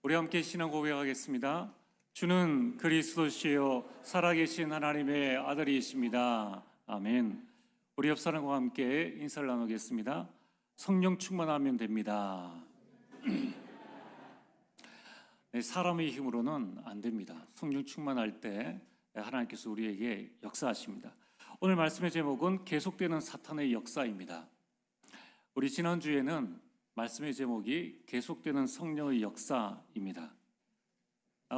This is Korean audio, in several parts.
우리 함께 신앙 고백하겠습니다. 주는 그리스도시요 살아계신 하나님의 아들이십니다. 아멘. 우리 옆 사람과 함께 인사를 나누겠습니다. 성령 충만하면 됩니다. 네, 사람의 힘으로는 안 됩니다. 성령 충만할 때 하나님께서 우리에게 역사하십니다. 오늘 말씀의 제목은 계속되는 사탄의 역사입니다. 우리 지난주에는 말씀의 제목이 계속되는 성령의 역사입니다.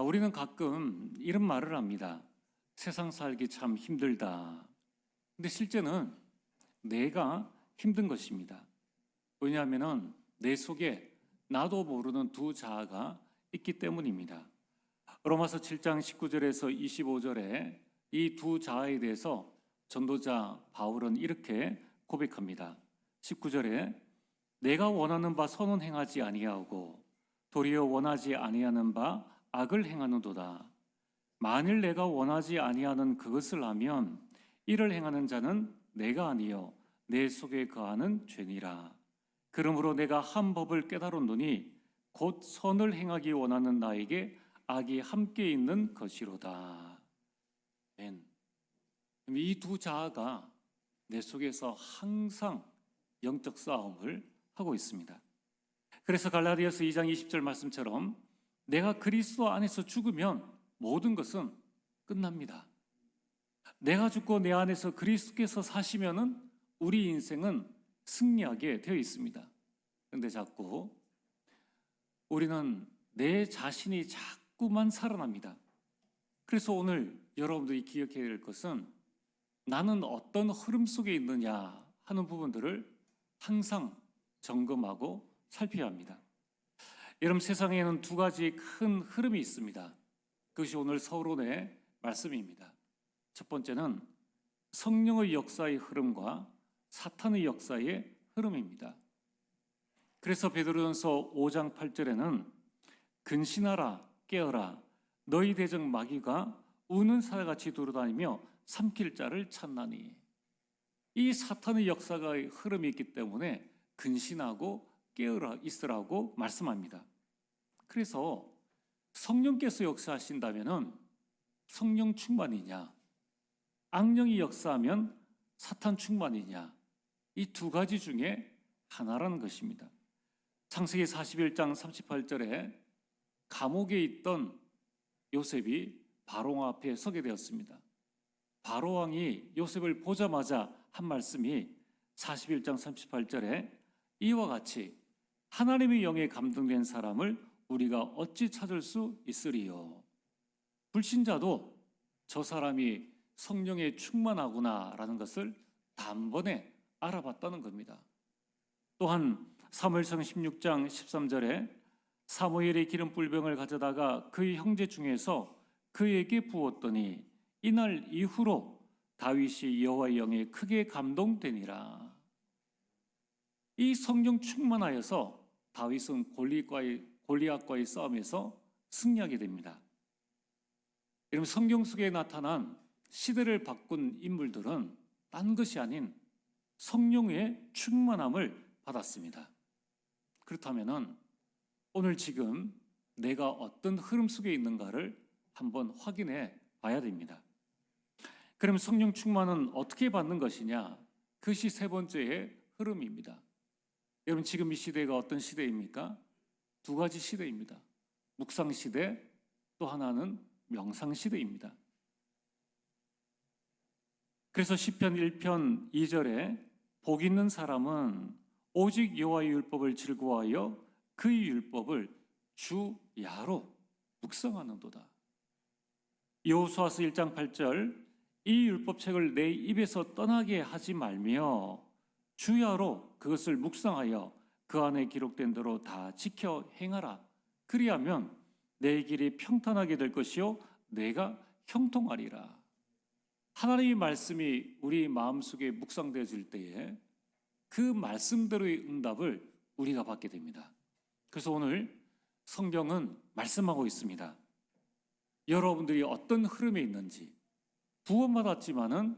우리는 가끔 이런 말을 합니다. 세상 살기 참 힘들다. 근데 실제는 내가 힘든 것입니다. 왜냐하면 내 속에 나도 모르는 두 자아가 있기 때문입니다. 로마서 7장 19절에서 25절에 이 두 자아에 대해서 전도자 바울은 이렇게 고백합니다. 19절에 내가 원하는 바 선은 행하지 아니하고 도리어 원하지 아니하는 바 악을 행하는도다. 만일 내가 원하지 아니하는 그것을 하면 이를 행하는 자는 내가 아니요 내 속에 거하는 죄니라. 그러므로 내가 한 법을 깨달았노니 곧 선을 행하기 원하는 나에게 악이 함께 있는 것이로다. 이 두 자아가 내 속에서 항상 영적 싸움을 하고 있습니다. 그래서 갈라디아서 2장 20절 말씀처럼 내가 그리스도 안에서 죽으면 모든 것은 끝납니다. 내가 죽고 내 안에서 그리스도께서 사시면은 우리 인생은 승리하게 되어 있습니다. 그런데 자꾸 우리는 내 자신이 자꾸만 살아납니다. 그래서 오늘 여러분들이 기억해야 될 것은 나는 어떤 흐름 속에 있느냐 하는 부분들을 항상 점검하고 살펴야 합니다. 여러분, 세상에는 두 가지 큰 흐름이 있습니다. 그것이 오늘 서론의 말씀입니다. 첫 번째는 성령의 역사의 흐름과 사탄의 역사의 흐름입니다. 그래서 베드로전서 5장 8절에는 근신하라 깨어라 너희 대적 마귀가 우는 사자같이 돌아다니며 삼킬 자를 찾나니. 이 사탄의 역사가 흐름이 있기 때문에 근신하고 깨어라 있으라고 말씀합니다. 그래서 성령께서 역사하신다면 성령 충만이냐, 악령이 역사하면 사탄 충만이냐, 이 두 가지 중에 하나라는 것입니다. 창세기 41장 38절에 감옥에 있던 요셉이 바로 앞에 서게 되었습니다. 바로 왕이 요셉을 보자마자 한 말씀이 41장 38절에 이와 같이 하나님의 영에 감동된 사람을 우리가 어찌 찾을 수 있으리요. 불신자도 저 사람이 성령에 충만하구나라는 것을 단번에 알아봤다는 겁니다. 또한 사무엘상 16장 13절에 사무엘이 기름 뿔병을 가져다가 그의 형제 중에서 그에게 부었더니 이날 이후로 다윗이 여호와의 영에 크게 감동되니라. 이 성령 충만하여서 다윗은 골리앗과의 싸움에서 승리하게 됩니다. 여러분, 성경 속에 나타난 시대를 바꾼 인물들은 딴 것이 아닌 성령의 충만함을 받았습니다. 그렇다면 오늘 지금 내가 어떤 흐름 속에 있는가를 한번 확인해 봐야 됩니다. 그럼 성령 충만은 어떻게 받는 것이냐? 그것이 세 번째의 흐름입니다. 여러분, 지금 이 시대가 어떤 시대입니까? 두 가지 시대입니다. 묵상 시대, 또 하나는 명상 시대입니다. 그래서 시편 1편 2절에 복 있는 사람은 오직 여호와의 율법을 즐거워하여 그의 율법을 주야로 묵상하는도다. 여호수아서 1장 8절 이 율법책을 내 입에서 떠나게 하지 말며 주야로 그것을 묵상하여 그 안에 기록된 대로 다 지켜 행하라. 그리하면 내 길이 평탄하게 될 것이요 내가 형통하리라. 하나님의 말씀이 우리 마음속에 묵상되어질 때에 그 말씀대로의 응답을 우리가 받게 됩니다. 그래서 오늘 성경은 말씀하고 있습니다. 여러분들이 어떤 흐름에 있는지, 구원받았지만은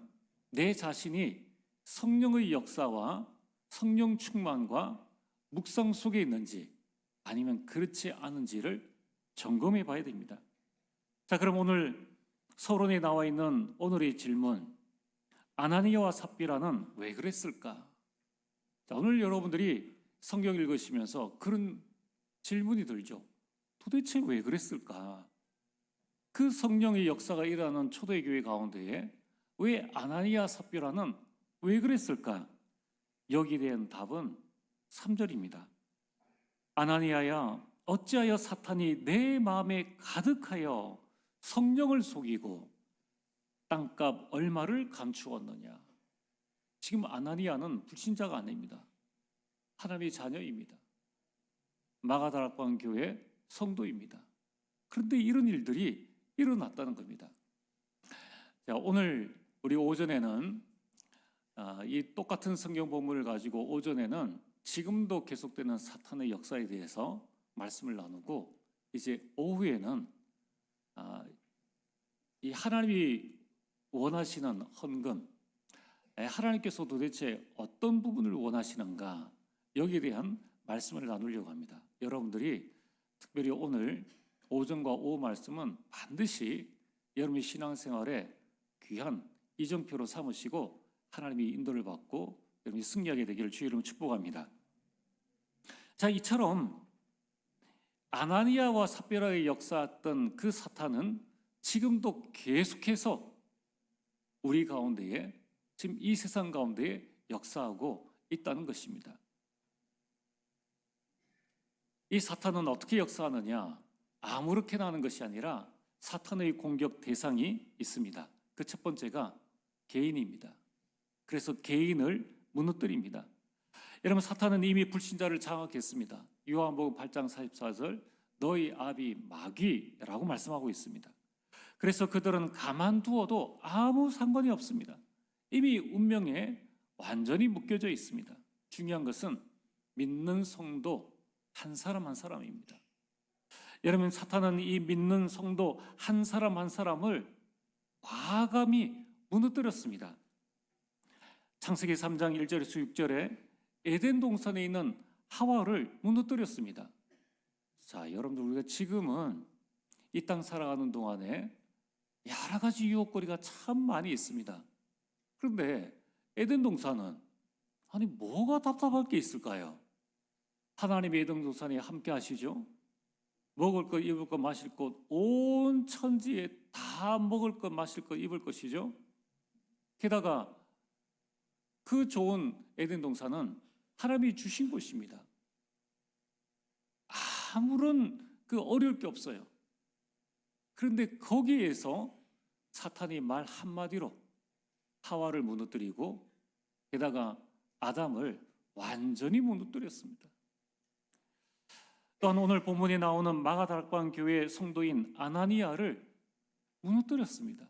내 자신이 성령의 역사와 성령 충만과 묵상 속에 있는지 아니면 그렇지 않은지를 점검해 봐야 됩니다. 자, 그럼 오늘 서론에 나와 있는 오늘의 질문, 아나니아와 삽비라는 왜 그랬을까? 자, 오늘 여러분들이 성경 읽으시면서 그런 질문이 들죠. 도대체 왜 그랬을까? 그 성령의 역사가 일어나는 초대교회 가운데에 왜 아나니아 삽비라는 왜 그랬을까? 여기에 대한 답은 3절입니다. 아나니아야, 어찌하여 사탄이 내 마음에 가득하여 성령을 속이고 땅값 얼마를 감추었느냐. 지금 아나니아는 불신자가 아닙니다. 하나님의 자녀입니다. 마가다락방 교회 성도입니다. 그런데 이런 일들이 일어났다는 겁니다. 자, 오늘 우리 오전에는 이 똑같은 성경 본문을 가지고 오전에는 지금도 계속되는 사탄의 역사에 대해서 말씀을 나누고, 이제 오후에는 이 하나님이 원하시는 헌금, 하나님께서 도대체 어떤 부분을 원하시는가, 여기에 대한 말씀을 나누려고 합니다. 여러분들이 특별히 오늘 오전과 오후 말씀은 반드시 여러분의 신앙생활에 귀한 이정표로 삼으시고 하나님의 인도를 받고 여러분이 승리하게 되기를 주의 이름으로 축복합니다. 자, 이처럼 아나니아와 삽비라의 역사했던 그 사탄은 지금도 계속해서 우리 가운데에, 지금 이 세상 가운데에 역사하고 있다는 것입니다. 이 사탄은 어떻게 역사하느냐? 아무렇게나 하는 것이 아니라 사탄의 공격 대상이 있습니다. 그 첫 번째가 개인입니다. 그래서 개인을 무너뜨립니다. 여러분, 사탄은 이미 불신자를 장악했습니다. 요한복음 8장 44절, 너희 아비 마귀라고 말씀하고 있습니다. 그래서 그들은 가만두어도 아무 상관이 없습니다. 이미 운명에 완전히 묶여져 있습니다. 중요한 것은 믿는 성도 한 사람 한 사람입니다. 여러분, 사탄은 이 믿는 성도 한 사람 한 사람을 과감히 무너뜨렸습니다. 창세기 3장 1절에서 6절에 에덴 동산에 있는 하와를 무너뜨렸습니다. 자, 여러분들, 우리가 지금은 이 땅 살아가는 동안에 여러 가지 유혹거리가 참 많이 있습니다. 그런데 에덴 동산은, 아니, 뭐가 답답할 게 있을까요? 하나님의 에덴 동산에 함께 하시죠. 먹을 것, 입을 것, 마실 것, 온 천지에 다 먹을 것, 마실 것, 입을 것이죠. 게다가 그 좋은 에덴 동산은 하나님이 주신 곳입니다. 아무런 어려울 게 없어요. 그런데 거기에서 사탄이 말 한마디로 하와를 무너뜨리고, 게다가 아담을 완전히 무너뜨렸습니다. 또한 오늘 본문에 나오는 마가다락방 교회 성도인 아나니아를 무너뜨렸습니다.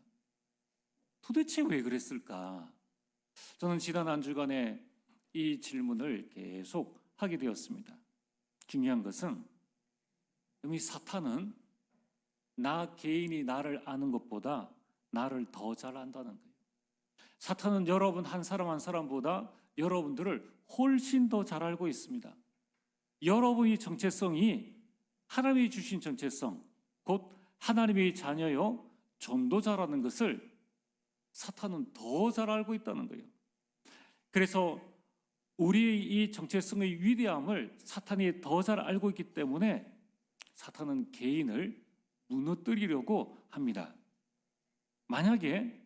도대체 왜 그랬을까? 저는 지난 한 주간에 이 질문을 계속 하게 되었습니다. 중요한 것은 이미 사탄은 나 개인이 나를 아는 것보다 나를 더 잘 안다는 거예요. 사탄은 여러분 한 사람 한 사람보다 여러분들을 훨씬 더 잘 알고 있습니다. 여러분의 정체성이 하나님이 주신 정체성, 곧 하나님의 자녀요 전도자라는 것을 사탄은 더 잘 알고 있다는 거예요. 그래서 우리의 이 정체성의 위대함을 사탄이 더 잘 알고 있기 때문에 사탄은 개인을 무너뜨리려고 합니다. 만약에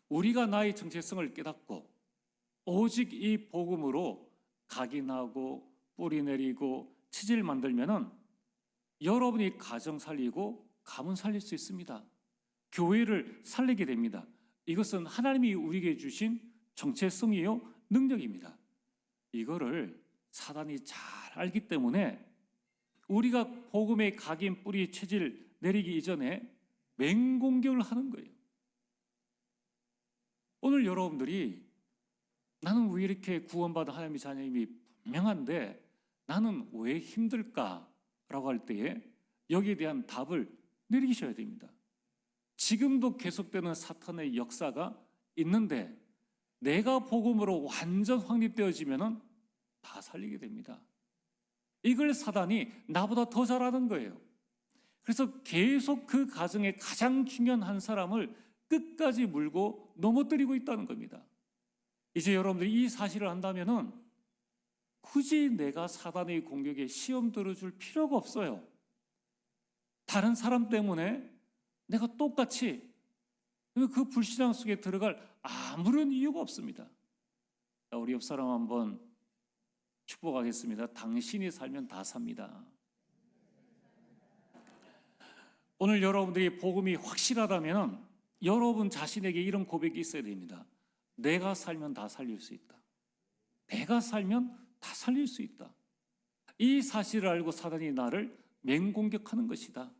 우리가 나의 정체성을 깨닫고 오직 이 복음으로 각인하고 뿌리 내리고 치질 만들면은 여러분이 가정 살리고 가문 살릴 수 있습니다. 교회를 살리게 됩니다. 이것은 하나님이 우리에게 주신 정체성이요 능력입니다. 이거를 사단이 잘 알기 때문에 우리가 복음의 각인 뿌리 체질 내리기 이전에 맹공격을 하는 거예요. 오늘 여러분들이 나는 왜 이렇게 구원받은 하나님의 자녀임이 분명한데 나는 왜 힘들까라고 할 때에 여기에 대한 답을 내리셔야 됩니다. 지금도 계속되는 사탄의 역사가 있는데 내가 복음으로 완전 확립되어지면은 다 살리게 됩니다. 이걸 사단이 나보다 더 잘하는 거예요. 그래서 계속 그 가정의 가장 중요한 한 사람을 끝까지 물고 넘어뜨리고 있다는 겁니다. 이제 여러분들이 이 사실을 안다면은 굳이 내가 사단의 공격에 시험 들어줄 필요가 없어요. 다른 사람 때문에 내가 똑같이 그 불신앙 속에 들어갈 아무런 이유가 없습니다. 우리 옆 사람 한번 축복하겠습니다. 당신이 살면 다 삽니다. 오늘 여러분들이 복음이 확실하다면 여러분 자신에게 이런 고백이 있어야 됩니다. 내가 살면 다 살릴 수 있다. 내가 살면 다 살릴 수 있다. 이 사실을 알고 사단이 나를 맹공격하는 것이다.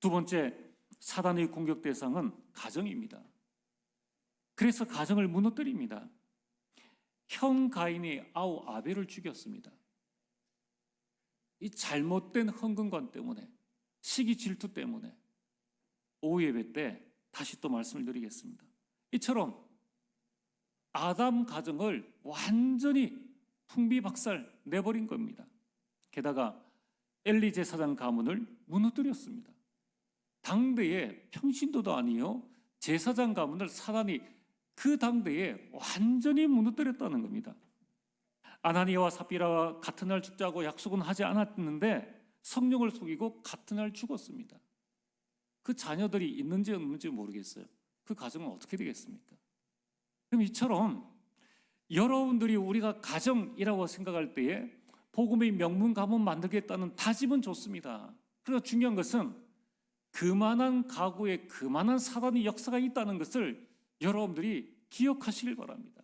두 번째, 사단의 공격 대상은 가정입니다. 그래서 가정을 무너뜨립니다. 형 가인이 아우 아벨을 죽였습니다. 이 잘못된 헌금관 때문에, 시기 질투 때문에. 오후 예배 때 다시 또 말씀을 드리겠습니다. 이처럼 아담 가정을 완전히 풍비박살 내버린 겁니다. 게다가 엘리 제사장 가문을 무너뜨렸습니다. 당대의 평신도도 아니요 제사장 가문을 사단이 그 당대에 완전히 무너뜨렸다는 겁니다. 아나니아와 삽비라와 같은 날 죽자고 약속은 하지 않았는데 성령을 속이고 같은 날 죽었습니다. 그 자녀들이 있는지 없는지 모르겠어요. 그 가정은 어떻게 되겠습니까? 그럼 이처럼 여러분들이 우리가 가정이라고 생각할 때에 복음의 명문 가문 만들겠다는 다짐은 좋습니다. 그러나 중요한 것은 그만한 가구에 그만한 사단의 역사가 있다는 것을 여러분들이 기억하시길 바랍니다.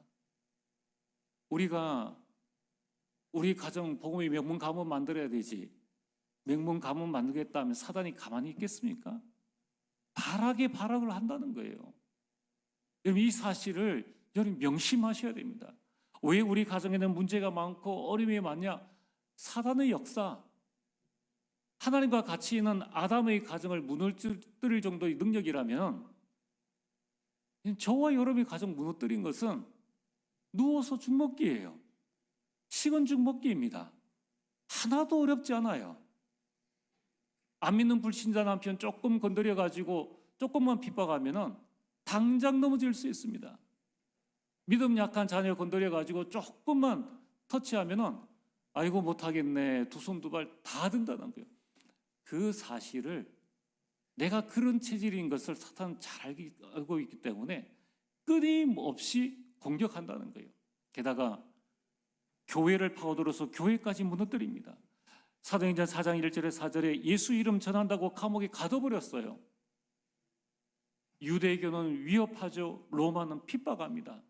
우리가 우리 가정 복음의 명문 가문 만들어야 되지, 명문 가문 만들겠다 하면 사단이 가만히 있겠습니까? 발악에 발악을 한다는 거예요. 여러분 이 사실을 여러분 명심하셔야 됩니다. 왜 우리 가정에는 문제가 많고 어려움이 많냐? 사단의 역사, 하나님과 같이 있는 아담의 가정을 무너뜨릴 정도의 능력이라면 저와 여러분의 가정 무너뜨린 것은 누워서 죽 먹기예요. 식은 죽 먹기입니다. 하나도 어렵지 않아요. 안 믿는 불신자 남편 조금 건드려가지고 조금만 핍박하면 당장 넘어질 수 있습니다. 믿음 약한 자녀 건드려가지고 조금만 터치하면 아이고 못하겠네, 두 손 두 발 다 든다는 거예요. 그 사실을 내가 그런 체질인 것을 사탄은 잘 알고 있기 때문에 끊임없이 공격한다는 거예요. 게다가 교회를 파고들어서 교회까지 무너뜨립니다. 사도행전 4장 1절에 4절에 예수 이름 전한다고 감옥에 가둬버렸어요. 유대교는 위협하죠. 로마는 핍박합니다.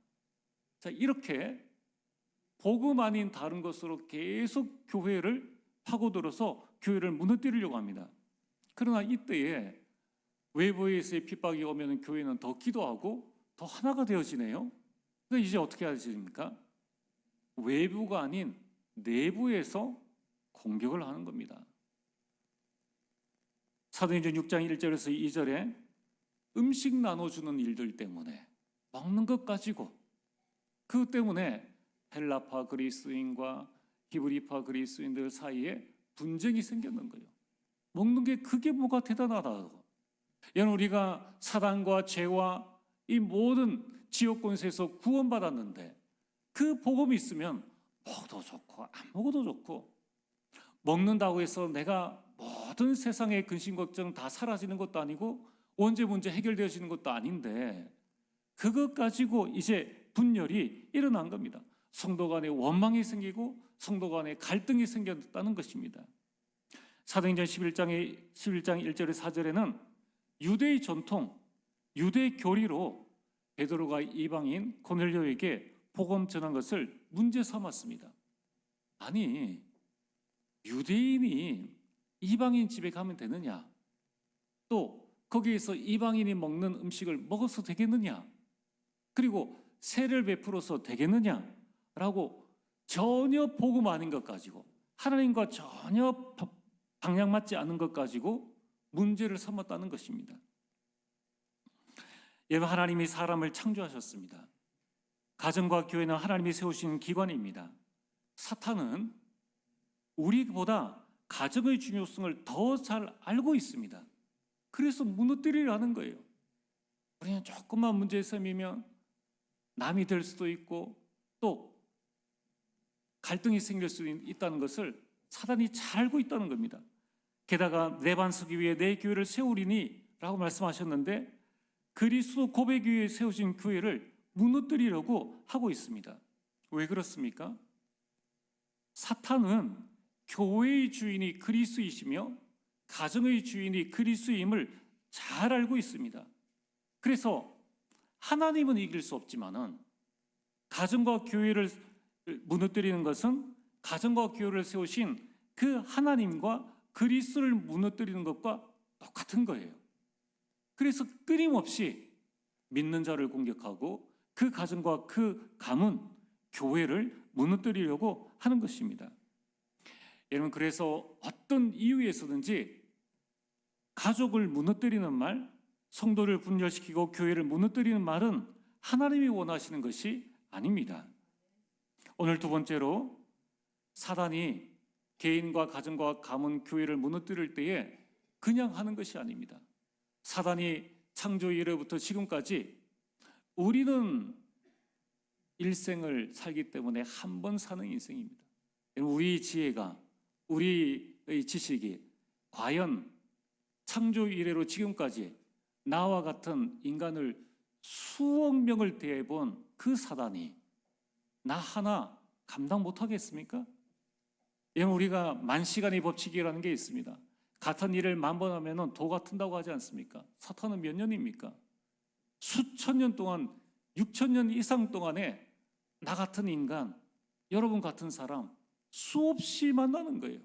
자, 이렇게 복음 아닌 다른 것으로 계속 교회를 파고들어서 교회를 무너뜨리려고 합니다. 그러나 이때에 외부에서의 핍박이 오면 교회는 더 기도하고 더 하나가 되어지네요. 그래서 이제 어떻게 해야 됩니까? 외부가 아닌 내부에서 공격을 하는 겁니다. 사도행전 6장 1절에서 2절에 음식 나눠주는 일들 때문에 먹는 것 가지고 그 때문에 헬라파 그리스인과 히브리파 그리스인들 사이에 분쟁이 생겼는 거예요. 먹는 게 그게 뭐가 대단하다고. 여러분 우리가 사단과 죄와 이 모든 지옥 권세에서 구원받았는데 그 복음이 있으면 먹어도 좋고 안 먹어도 좋고, 먹는다고 해서 내가 모든 세상의 근심 걱정 다 사라지는 것도 아니고 언제 문제 해결되어지는 것도 아닌데 그것 가지고 이제 분열이 일어난 겁니다. 성도 간에 원망이 생기고 성도 간에 갈등이 생겼다는 것입니다. 사도행전 11장 1절에 4절에는 유대의 전통, 유대의 교리로 베드로가 이방인 고넬료에게 복음 전한 것을 문제 삼았습니다. 아니, 유대인이 이방인 집에 가면 되느냐? 또 거기에서 이방인이 먹는 음식을 먹어서 되겠느냐? 그리고 세를 베풀어서 되겠느냐? 라고 전혀 복음 아닌 것 가지고, 하나님과 전혀 방향 맞지 않은 것 가지고 문제를 삼았다는 것입니다. 여러분, 하나님이 사람을 창조하셨습니다. 가정과 교회는 하나님이 세우신 기관입니다. 사탄은 우리보다 가정의 중요성을 더 잘 알고 있습니다. 그래서 무너뜨리려는 거예요. 우리는 조금만 문제 생기면 남이 될 수도 있고 또 갈등이 생길 수 있다는 것을 사단이 잘 알고 있다는 겁니다. 게다가 내 반석 위에 내 교회를 세우리니 라고 말씀하셨는데 그리스도 고백 위에 세우신 교회를 무너뜨리려고 하고 있습니다. 왜 그렇습니까? 사탄은 교회의 주인이 그리스도이시며 가정의 주인이 그리스도임을 잘 알고 있습니다. 그래서 하나님은 이길 수 없지만은 가정과 교회를 무너뜨리는 것은 가정과 교회를 세우신 그 하나님과 그리스도를 무너뜨리는 것과 똑같은 거예요. 그래서 끊임없이 믿는 자를 공격하고 그 가정과 그 가문, 교회를 무너뜨리려고 하는 것입니다. 여러분, 그래서 어떤 이유에서든지 가족을 무너뜨리는 말, 성도를 분열시키고 교회를 무너뜨리는 말은 하나님이 원하시는 것이 아닙니다. 오늘 두 번째로 사단이 개인과 가정과 가문, 교회를 무너뜨릴 때에 그냥 하는 것이 아닙니다. 사단이 창조 이래부터 지금까지 우리는 일생을 살기 때문에 한 번 사는 인생입니다. 우리 지혜가, 우리의 지식이 과연 창조 이래로 지금까지 나와 같은 인간을 수억 명을 대해본 그 사단이 나 하나 감당 못하겠습니까? 우리가 만시간의 법칙이라는 게 있습니다. 같은 일을 만 번 하면 도가 튼다고 하지 않습니까? 사탄은 몇 년입니까? 수천 년 동안, 6천 년 이상 동안에 나 같은 인간, 여러분 같은 사람 수없이 만나는 거예요.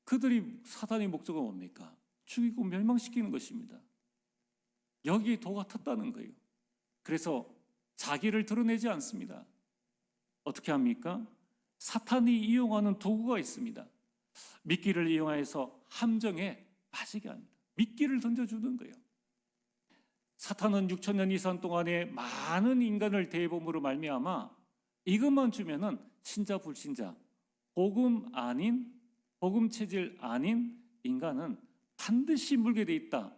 그들이 사단의 목적은 뭡니까? 죽이고 멸망시키는 것입니다. 여기에 도가 텄다는 거예요. 그래서 자기를 드러내지 않습니다. 어떻게 합니까? 사탄이 이용하는 도구가 있습니다. 미끼를 이용해서 함정에 빠지게 합니다. 미끼를 던져주는 거예요. 사탄은 6천 년 이상 동안에 많은 인간을 대범으로 말미암아 이것만 주면은 신자 불신자, 복음 아닌, 복음 체질 아닌 인간은 반드시 물게 돼 있다.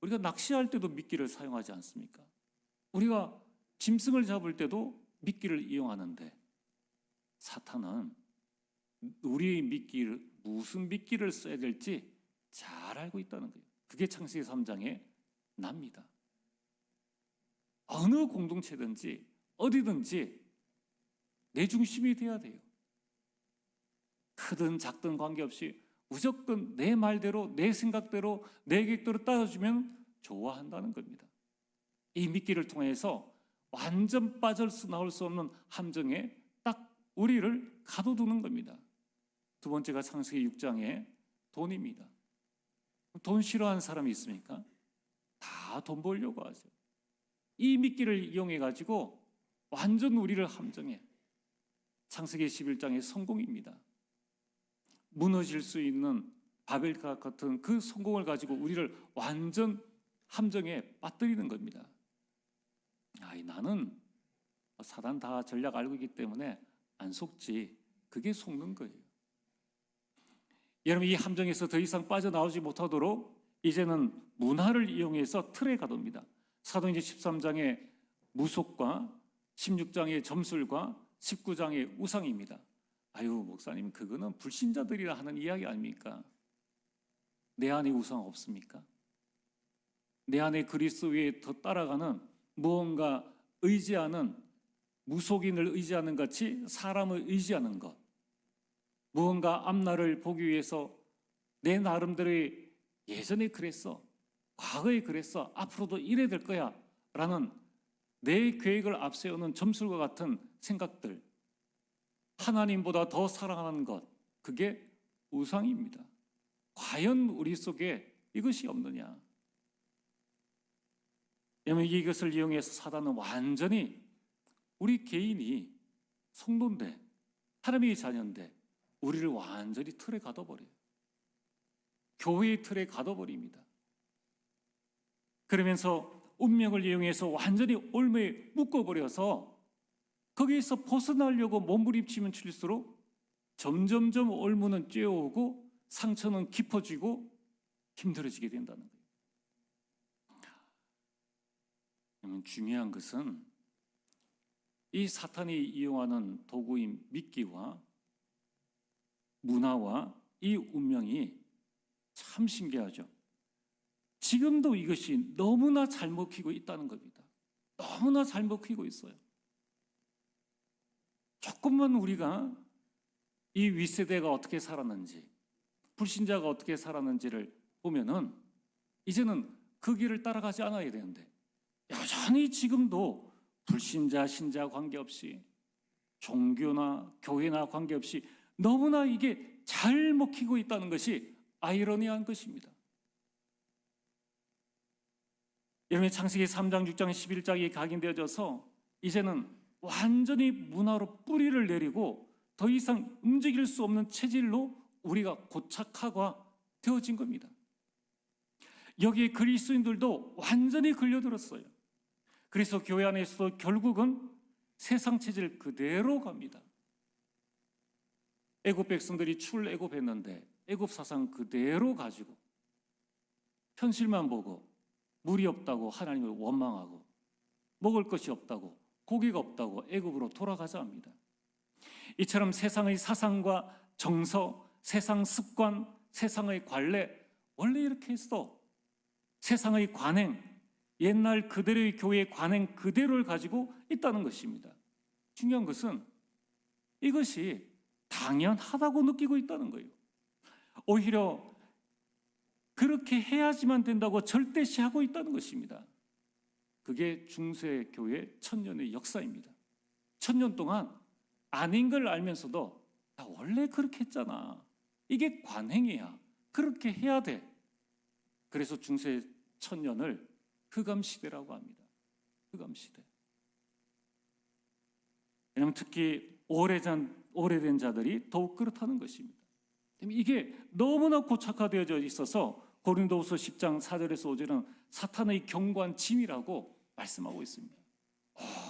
우리가 낚시할 때도 미끼를 사용하지 않습니까? 우리가 짐승을 잡을 때도 미끼를 이용하는데 사탄은 우리의 미끼를, 무슨 미끼를 써야 될지 잘 알고 있다는 거예요. 그게 창세기 3장에 납니다. 어느 공동체든지 어디든지 내 중심이 돼야 돼요. 크든 작든 관계없이 무조건 내 말대로, 내 생각대로, 내 계획대로 따라주면 좋아한다는 겁니다. 이 미끼를 통해서 완전 빠져 나올 수 없는 함정에 딱 우리를 가둬두는 겁니다. 두 번째가 창세기 6장의 돈입니다. 돈 싫어하는 사람이 있습니까? 다 돈 벌려고 하죠. 이 미끼를 이용해 가지고 완전 우리를 함정해. 창세기 11장의 성공입니다. 무너질 수 있는 바벨과 같은 그 성공을 가지고 우리를 완전 함정에 빠뜨리는 겁니다. 나는 사단 다 전략 알고 있기 때문에 안 속지. 그게 속는 거예요. 여러분, 이 함정에서 더 이상 빠져나오지 못하도록 이제는 문화를 이용해서 틀에 가둡니다. 사도행전 13장의 무속과 16장의 점술과 19장의 우상입니다. 목사님, 그거는 불신자들이라 하는 이야기 아닙니까? 내 안에 우상 없습니까? 내 안에 그리스도 위에 더 따라가는 무언가 의지하는, 무속인을 의지하는 같이 사람을 의지하는 것, 무언가 앞날을 보기 위해서 내 나름대로의 예전에 그랬어, 과거에 그랬어, 앞으로도 이래야 될 거야 라는 내 계획을 앞세우는 점술과 같은 생각들, 하나님보다 더 사랑하는 것, 그게 우상입니다. 과연 우리 속에 이것이 없느냐? 왜냐하면 이것을 이용해서 사단은 완전히 우리 개인이 성도인데, 하나님의 자녀인데 우리를 완전히 틀에 가둬버려요. 교회의 틀에 가둬버립니다. 그러면서 운명을 이용해서 완전히 올무에 묶어버려서 거기에서 벗어나려고 몸부림치면 칠수록 점점점 올무는 쬐어오고 상처는 깊어지고 힘들어지게 된다는 거예요. 그러면 중요한 것은 이 사탄이 이용하는 도구인 미끼와 문화와 이 운명이 참 신기하죠. 지금도 이것이 너무나 잘 먹히고 있다는 겁니다. 너무나 잘 먹히고 있어요. 조금만 우리가 이 윗세대가 어떻게 살았는지, 불신자가 어떻게 살았는지를 보면은 이제는 그 길을 따라가지 않아야 되는데 여전히 지금도 불신자, 신자 관계없이 종교나 교회나 관계없이 너무나 이게 잘 먹히고 있다는 것이 아이러니한 것입니다. 여러분 창세기 3장, 6장, 11장이 각인되어져서 이제는 완전히 문화로 뿌리를 내리고 더 이상 움직일 수 없는 체질로 우리가 고착화가 되어진 겁니다. 여기에 그리스도인들도 완전히 걸려들었어요. 그래서 교회 안에서도 결국은 세상 체질 그대로 갑니다. 애굽 백성들이 출애굽했는데 애굽 사상 그대로 가지고 현실만 보고 물이 없다고 하나님을 원망하고 먹을 것이 없다고 고기가 없다고 애굽으로 돌아가자 합니다. 이처럼 세상의 사상과 정서, 세상 습관, 세상의 관례 원래 이렇게 했어. 세상의 관행, 옛날 그대로의 교회의 관행 그대로를 가지고 있다는 것입니다. 중요한 것은 이것이 당연하다고 느끼고 있다는 거예요. 오히려 그렇게 해야지만 된다고 절대시하고 있다는 것입니다. 그게 중세교회 천년의 역사입니다. 1000년 동안 아닌 걸 알면서도 나 원래 그렇게 했잖아. 이게 관행이야. 그렇게 해야 돼. 그래서 중세 1000년을 흑암시대라고 합니다. 흑암시대. 왜냐하면 특히 오래된 자들이 더욱 그렇다는 것입니다. 이게 너무나 고착화되어져 있어서 고린도후서 10장 4절에서 5절은 사탄의 견고한 짐이라고 말씀하고 있습니다.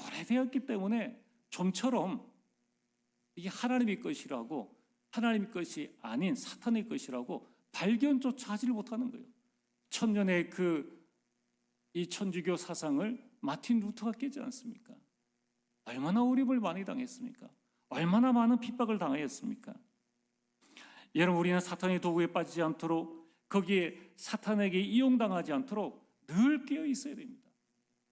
오래되었기 때문에 좀처럼 이게 하나님의 것이라고 하나님의 것이 아닌 사탄의 것이라고 발견조차 하지를 못하는 거예요. 1000년의 이 천주교 사상을 마틴 루터가 깨지 않습니까? 얼마나 오립을 많이 당했습니까? 얼마나 많은 핍박을 당하였습니까? 여러분, 우리는 사탄의 도구에 빠지지 않도록 거기에 사탄에게 이용당하지 않도록 늘 깨어 있어야 됩니다.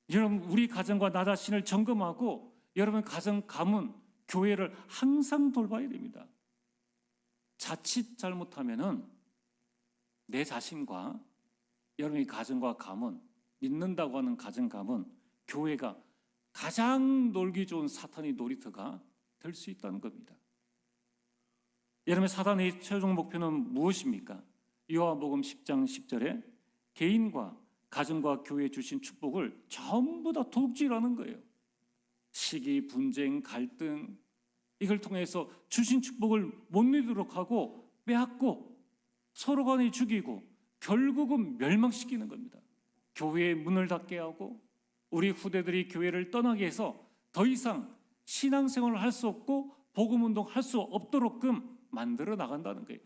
여러분, 우리 가정과 나 자신을 점검하고 여러분 가정, 가문, 교회를 항상 돌봐야 됩니다. 자칫 잘못하면은 내 자신과 여러분의 가정과 가문, 믿는다고 하는 가정, 가문, 교회가 가장 놀기 좋은 사탄의 놀이터가 될 수 있다는 겁니다. 여러분, 사탄의 최종 목표는 무엇입니까? 요한복음 10장 10절에 개인과 가정과 교회에 주신 축복을 전부 다 도둑질하는 거예요. 시기, 분쟁, 갈등 이걸 통해서 주신 축복을 못 누리도록 하고 빼앗고 서로 간에 죽이고 결국은 멸망시키는 겁니다. 교회의 문을 닫게 하고 우리 후대들이 교회를 떠나게 해서 더 이상 신앙생활을 할 수 없고 복음운동 할 수 없도록끔 만들어 나간다는 거예요.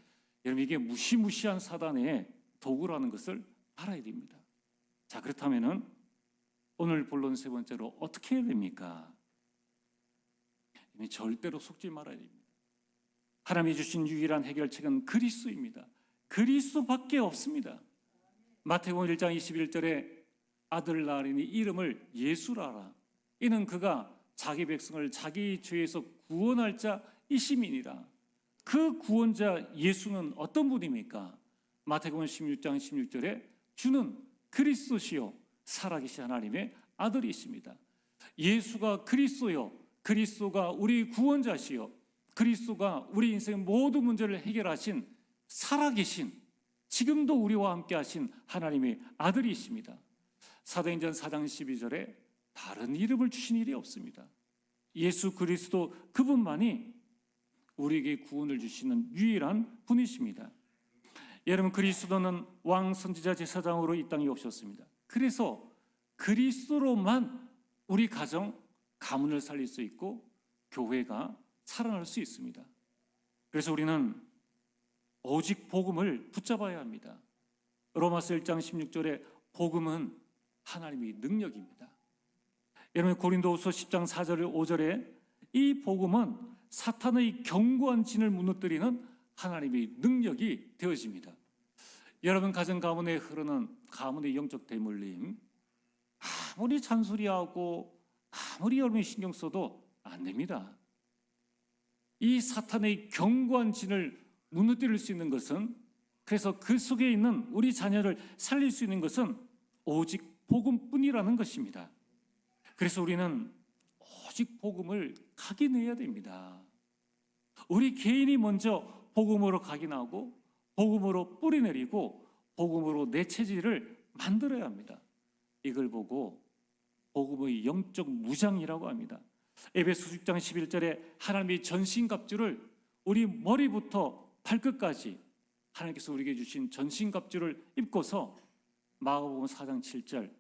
여러분, 이게 무시무시한 사단의 도구라는 것을 알아야 됩니다. 자, 그렇다면은 오늘 본론 세 번째로 어떻게 해야 됩니까? 절대로 속지 말아야 됩니다. 하나님이 주신 유일한 해결책은 그리스도입니다. 그리스도밖에 없습니다. 마태복음 1장 21절에 아들 낳으리니 이름을 예수라라. 이는 그가 자기 백성을 자기 죄에서 구원할 자 이심이니라. 그 구원자 예수는 어떤 분입니까? 마태복음 16장 16절에 주는 그리스도시요 살아계신 하나님의 아들이십니다. 예수가 그리스도요, 그리스도가 우리 구원자시요, 그리스도가 우리 인생의 모든 문제를 해결하신 살아계신, 지금도 우리와 함께 하신 하나님의 아들이십니다. 사도행전 4장 12절에 다른 이름을 주신 일이 없습니다. 예수 그리스도 그분만이 우리에게 구원을 주시는 유일한 분이십니다. 여러분, 그리스도는 왕 선지자 제사장으로 이 땅에 오셨습니다. 그래서 그리스도로만 우리 가정, 가문을 살릴 수 있고 교회가 살아날 수 있습니다. 그래서 우리는 오직 복음을 붙잡아야 합니다. 로마서 1장 16절에 복음은 하나님의 능력입니다. 여러분 고린도후서 10장 4절 5절에 이 복음은 사탄의 견고한 진을 무너뜨리는 하나님의 능력이 되어집니다. 여러분 가정 가문에 흐르는 가문의 영적 대물림, 아무리 잔소리하고 아무리 여러분이 신경 써도 안 됩니다. 이 사탄의 견고한 진을 무너뜨릴 수 있는 것은, 그래서 그 속에 있는 우리 자녀를 살릴 수 있는 것은 오직 복음뿐이라는 것입니다. 그래서 우리는 오직 복음을 각인해야 됩니다. 우리 개인이 먼저 복음으로 각인하고 복음으로 뿌리내리고 복음으로 내 체질을 만들어야 합니다. 이걸 보고 복음의 영적 무장이라고 합니다. 에베소 6장 11절에 하나님의 전신갑주를 우리 머리부터 발끝까지 하나님께서 우리에게 주신 전신갑주를 입고서 마가복음 4장 7절,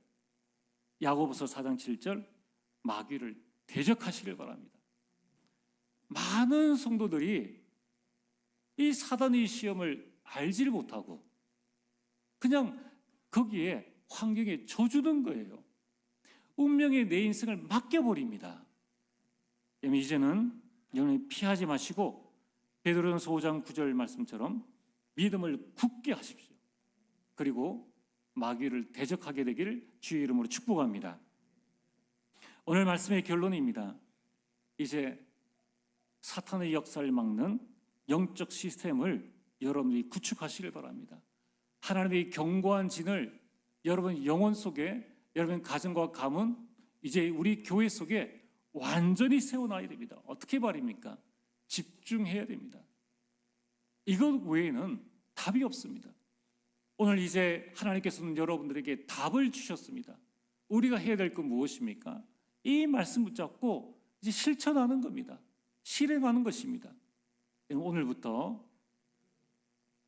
야고보서 4장 7절 마귀를 대적하시길 바랍니다. 많은 성도들이 이 사단의 시험을 알지를 못하고 그냥 거기에 환경에 져주는 거예요. 운명에 내 인생을 맡겨버립니다. 이제는 여러분이 피하지 마시고 베드로전서 5장 9절 말씀처럼 믿음을 굳게 하십시오. 그리고 마귀를 대적하게 되기를 주의 이름으로 축복합니다. 오늘 말씀의 결론입니다. 이제 사탄의 역사를 막는 영적 시스템을 여러분이 구축하시길 바랍니다. 하나님의 견고한 진을 여러분 영혼 속에, 여러분 가정과 가문, 이제 우리 교회 속에 완전히 세워놔야 됩니다. 어떻게 말입니까? 집중해야 됩니다. 이것 외에는 답이 없습니다. 오늘 이제 하나님께서는 여러분들에게 답을 주셨습니다. 우리가 해야 될 건 무엇입니까? 이 말씀 붙잡고 이제 실천하는 겁니다. 실행하는 것입니다. 오늘부터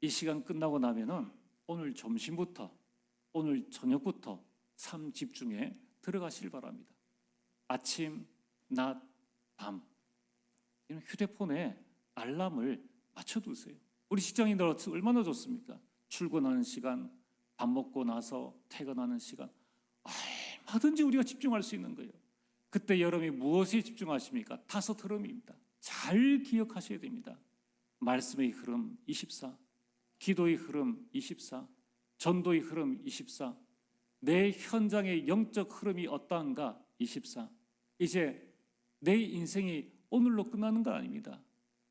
이 시간 끝나고 나면은 오늘 점심부터, 오늘 저녁부터 삶 집중에 들어가시길 바랍니다. 아침, 낮, 밤 이런 휴대폰에 알람을 맞춰두세요. 우리 직장인들 얼마나 좋습니까? 출근하는 시간, 밥 먹고 나서 퇴근하는 시간, 얼마든지 우리가 집중할 수 있는 거예요. 그때 여러분이 무엇에 집중하십니까? 5 흐름입니다. 잘 기억하셔야 됩니다. 말씀의 흐름 24, 기도의 흐름 24, 전도의 흐름 24, 내 현장의 영적 흐름이 어떠한가 24. 이제 내 인생이 오늘로 끝나는 건 아닙니다.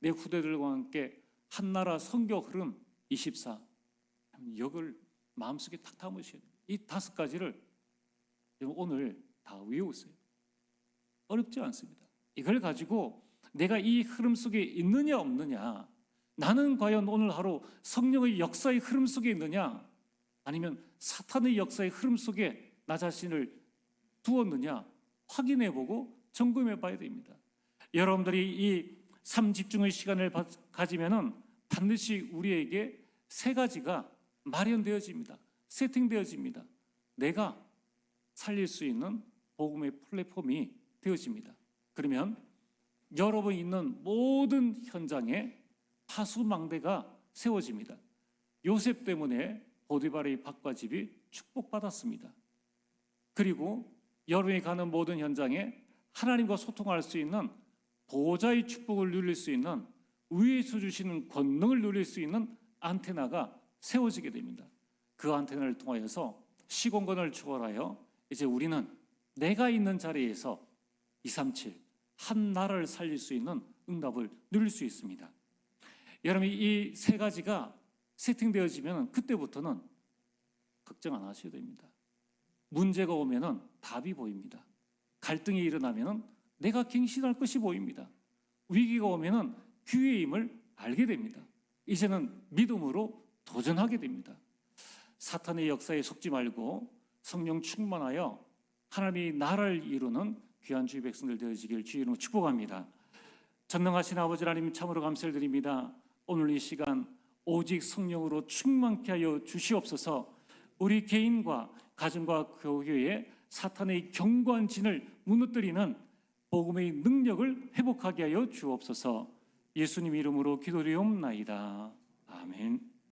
내 후대들과 함께 한나라 선교 흐름 24. 이걸 마음속에 탁 담으셔야 돼요. 이 5가지를 오늘 다 외우세요. 어렵지 않습니다. 이걸 가지고 내가 이 흐름 속에 있느냐 없느냐, 나는 과연 오늘 하루 성령의 역사의 흐름 속에 있느냐, 아니면 사탄의 역사의 흐름 속에 나 자신을 두었느냐 확인해보고 점검해봐야 됩니다. 여러분들이 이 삶 집중의 시간을 가지면은 반드시 우리에게 3가지가 마련되어집니다. 세팅되어집니다. 내가 살릴 수 있는 복음의 플랫폼이 되어집니다. 그러면 여러분이 있는 모든 현장에 파수망대가 세워집니다. 요셉 때문에 보디발의 밭과 집이 축복받았습니다. 그리고 여러분이 가는 모든 현장에 하나님과 소통할 수 있는 보호자의 축복을 누릴 수 있는, 위에서 주시는 권능을 누릴 수 있는 안테나가 세워지게 됩니다. 그 안테나를 통하여서 시공간을 초월하여 이제 우리는 내가 있는 자리에서 237 한 나라를 살릴 수 있는 응답을 누릴 수 있습니다. 여러분 이 3가지가 세팅되어지면 그때부터는 걱정 안 하셔야 됩니다. 문제가 오면은 답이 보입니다. 갈등이 일어나면은 내가 갱신할 것이 보입니다. 위기가 오면은 기회임을 알게 됩니다. 이제는 믿음으로 도전하게 됩니다. 사탄의 역사에 속지 말고 성령 충만하여 하나님의 나라를 이루는 귀한 주의 백성들 되어지길 주의 이름으로 축복합니다. 전능하신 아버지 하나님 참으로 감사를 드립니다. 오늘 이 시간 오직 성령으로 충만케 하여 주시옵소서. 우리 개인과 가정과 교회에 사탄의 견고한 진을 무너뜨리는 복음의 능력을 회복하게 하여 주옵소서. 예수님 이름으로 기도드리옵나이다.